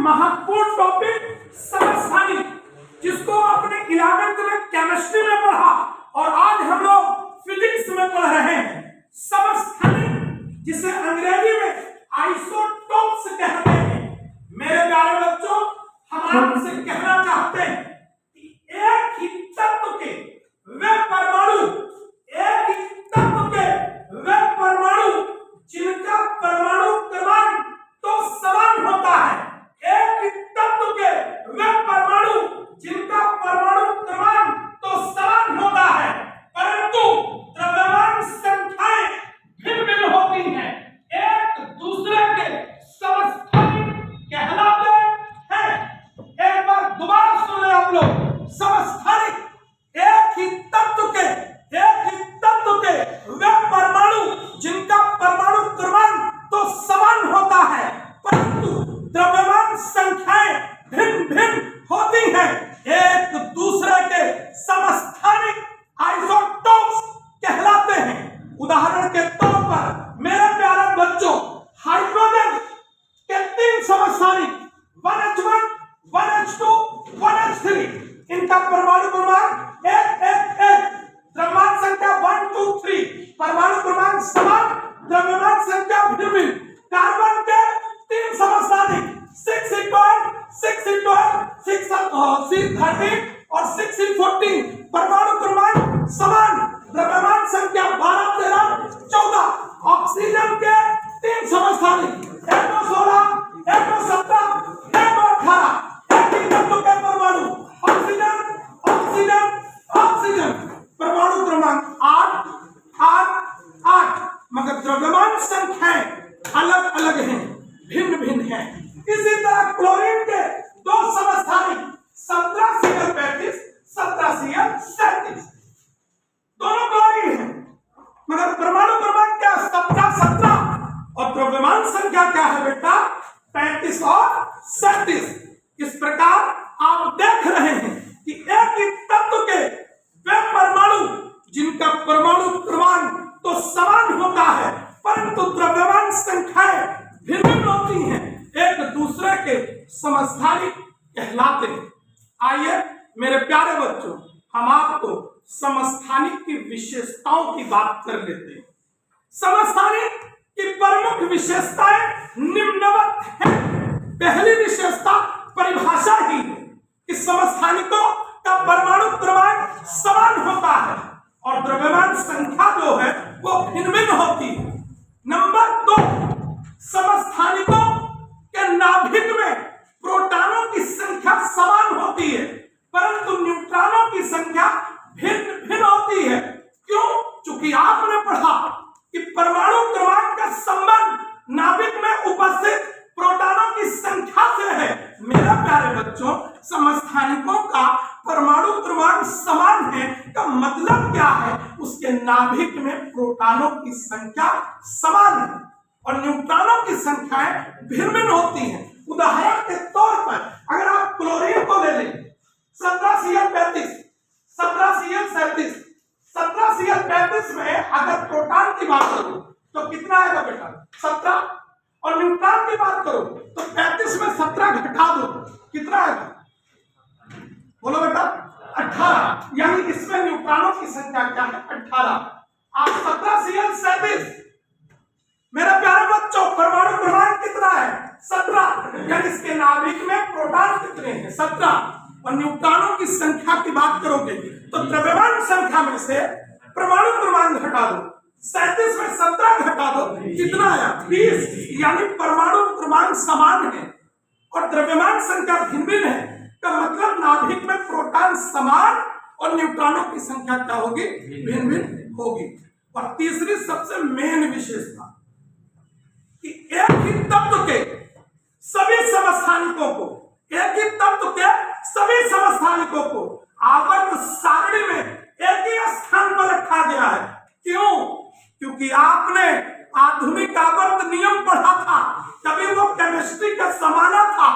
महत्वपूर्ण टॉपिक समस्थानिक, जिसको आपने 11th में केमिस्ट्री में पढ़ा और आज हम लोग फिजिक्स में पढ़ रहे हैं। समस्थानिक जिसे अंग्रेजी में आइसोटोप्स कहते हैं। मेरे प्यारे बच्चों, हम आपसे कहना चाहते हैं कि एक ही तत्व के वे परमाणु, एक ही तत्व के वे परमाणु जिनका परमाणु क्रमांक तो समान होता है, एक ही तत्व के वे परमाणु जिनका परमाणु क्रमांक तो समान होता है, परंतु द्रव्यमान संख्याएं भिन्न भिन्न होती हैं, एक दूसरे के समस्थानिक कहलाते हैं। एक बार दोबारा सुने आप लोग, समस्थानिक एक ही तत्व के वे परमाणु जिनका परमाणु क्रमांक तो समान होता है, परंतु द्रव्यमान संख्याएं भिन्न भिन्न होती हैं, एक दूसरे के समस्थानिक आइसोटोप्स कहलाते हैं। उदाहरण के तौर पर मेरे प्यारे बच्चों, हाइड्रोजन के 3 समस्थानिक 1H1, 1H2, 1H3, इनका परमाणु क्रमांक 111, द्रव्यमान संख्या 1, 2, 3, परमाणु क्रमांक समान, द्रव्यमान संख्या भिन्न। कार्बन के 3 समस्थानिक 6C12, 6C12, 6C13 और 6C14, परमाणु क्रमांक समान, द्रव्यमान संख्या 12, 13, 14। ऑक्सीजन के 3 समस्थानिक 116, 117, 118, एक ही तत्व के परमाणु ऑक्सीजन, ऑक्सीजन, ऑक्सीजन, परमाणु क्रमांक 8, 8, 8, मगर द्रव्यमान संख्याएं अलग अलग हैं, भिन्न भिन्न हैं। इसी तरह क्लोरीन के 2 समस्थानिक 17Cl35, 17Cl37, दोनों क्लोरीन हैं, मगर परमाणु क्रमांक क्या 17, 17 और द्रव्यमान संख्या क्या है बेटा 35 और 37। इस प्रकार आप देख रहे हैं कि एक ही तत्व के वे परमाणु जिनका परमाणु क्रमांक तो समान होता है, परंतु द्रव्यमान संख्याएं भिन्न होती हैं, एक दूसरे के समस्थानिक कहलाते हैं। आइए मेरे प्यारे बच्चों, हम आपको समस्थानिक की विशेषताओं की बात कर लेते हैं। समस्थानिक की प्रमुख विशेषताएं निम्नवत हैं। पहली विशेषता परिभाषा ही है कि समस्थानिकों का परमाणु क्रमांक समान होता है और द्रव्यमान संख्या जो है वो भिन्न भिन्न होती है। नंबर 2, समस्थानिकों के नाभिक में प्रोटॉनों की संख्या समान होती है, परंतु न्यूट्रॉनों की संख्या भिन्न भिन्न होती है। क्यों? चूंकि आपने पढ़ा कि परमाणु क्रमांक का संबंध नाभिक में उपस्थित प्रोटॉनों की संख्या से है। मेरे प्यारे बच्चों, समस्थानिकों का परमाणु क्रमांक समान है का मतलब क्या है? उसके नाभिक में प्रोटॉनों की संख्या समान है और न्यूट्रॉनों की संख्याएं भिन्न भिन्न होती हैं। उदाहरण के तौर पर अगर आप क्लोरीन को ले लें 17Cl35, 17Cl37, 17Cl35 में अगर प्रोटॉन की बात करो तो कितना आएगा बेटा 17, और न्यूट्रॉन की बात करो तो 35 में 17 घटा दो, कितना आएगा? बोलो बेटा 18, यानी इसमें न्यूट्रॉनों की संख्या क्या है 18। आप 17Cl37, मेरे प्यारे बच्चों, परमाणु क्रमांक कितना है 17, यानी इसके नाभिक में प्रोटॉन कितने हैं 17, और न्यूट्रॉनों की संख्या की बात करोगे तो द्रव्यमान संख्या में से परमाणु क्रमांक घटा दो, 37 में 17 घटा दो, कितना आया 20, यानी परमाणु क्रमांक समान है और द्रव्यमान संख्या भिन्न भिन्न है का मतलब नाभिक में प्रोटॉन समान और न्यूट्रॉनों की संख्या क्या होगी भिन्न भिन्न होगी। और तीसरी सबसे मेन विशेषता कि एक ही तत्व के सभी समस्थानिकों को, एक ही तत्व के सभी समस्थानिकों को आवर्त सारणी में एक ही स्थान पर रखा गया है। क्यों? क्योंकि आपने आधुनिक आवर्त नियम पढ़ा था, कभी वो केमिस्ट्री का समाना था।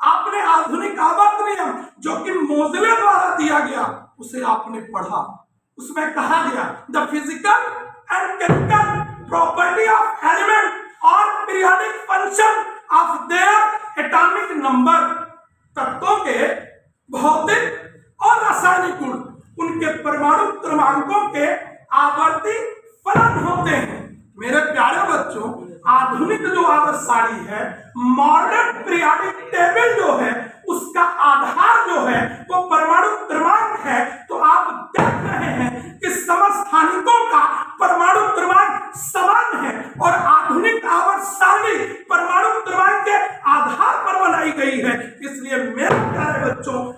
आपने आधुनिक आवर्त नियम जो कि मोजले द्वारा दिया गया उसे आपने पढ़ा। उसमें कहा गया the physical and chemical property of element और periodic function of their atomic number, तत्वों के भौतिक और रासायनिक गुण, उनके परमाणु क्रमांकों के आवर्ती फलन होते हैं। मेरे प्यारे बच्चों, आधुनिक जो आवर्त सारणी है, मॉडर्न पीरियोडिक टेबल जो है, उसका आधार जो है वो परमाणु क्रमांक है। तो आप देख रहे हैं कि समस्थानिकों का परमाणु क्रमांक समान है और आधुनिक आवर्त सारणी परमाणु क्रमांक के आधार पर बनाई गई है। इसलिए मेरे प्यारे बच्चों,